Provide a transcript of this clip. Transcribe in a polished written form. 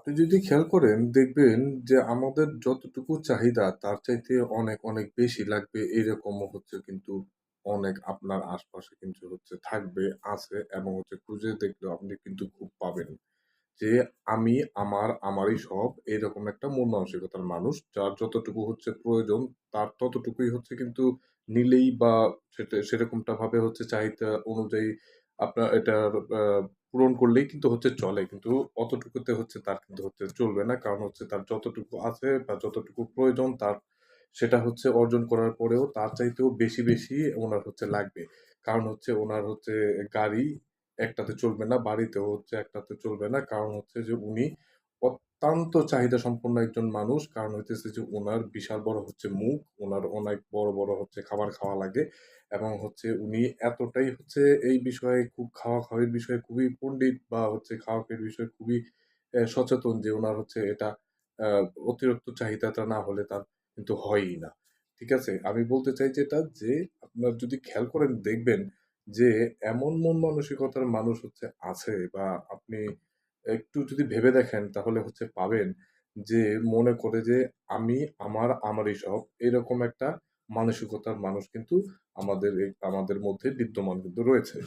আপনি যদি খেয়াল করেন দেখবেন যে আমাদের যতটুকু চাহিদা তার চাইতে অনেক, অনেক বেশি লাগবে এরকমও হচ্ছে কিন্তু অনেক আপনার আশপাশে কিন্তু হচ্ছে থাকবে, আছে এবং হচ্ছে খুঁজে দেখলেও আপনি কিন্তু খুব পাবেন। যে আমি আমারই সব এরকম একটা মন মানসিকতার মানুষ। যার যতটুকু হচ্ছে প্রয়োজন তার ততটুকুই হচ্ছে কিন্তু নিলেই বা সেরকমটা ভাবে হচ্ছে চাহিদা অনুযায়ী আপনার এটার পূরণ করলেই কিন্তু হচ্ছে চলে। কিন্তু অতটুকুতে হচ্ছে তার কিন্তু হচ্ছে চলবে না। কারণ হচ্ছে তার যতটুকু আছে বা যতটুকু প্রয়োজন তার সেটা হচ্ছে অর্জন করার পরেও তার চাইতেও বেশি, বেশি উনার হচ্ছে লাগবে। কারণ হচ্ছে উনার হচ্ছে গাড়ি একটাতে চলবে না, বাড়িতেও হচ্ছে একটাতে চলবে না। কারণ হচ্ছে যে উনি অত্যন্ত চাহিদা সম্পন্ন একজন মানুষ। কারণ হইতেছে যে উনার বিশাল বড় হচ্ছে মুখ, উনার অনেক বড়, বড় হচ্ছে খাবার খাওয়া লাগে এবং হচ্ছে উনি এতটাই হচ্ছে এই বিষয়ে খুব খাওয়া-খাওয়ির বিষয়ে খুবই পণ্ডিত বা হচ্ছে খাওয়া-খাওয়ির বিষয়ে খুবই সচেতন যে উনার হচ্ছে এটা আ অতিরিক্ত চাহিদাটা না হলে তার কিন্তু হয়ই না। ঠিক আছে? আমি বলতে চাই যেটা যে আপনার যদি খেয়াল করেন দেখবেন যে এমন মন মানসিকতার মানুষ হচ্ছে আছে বা আপনি একটু যদি ভেবে দেখেন তাহলে হচ্ছে পাবেন যে মনে করে যে আমি আমারই সব এরকম একটা মানসিকতার মানুষ কিন্তু আমাদের মধ্যে বিদ্যমান কিন্তু রয়েছে।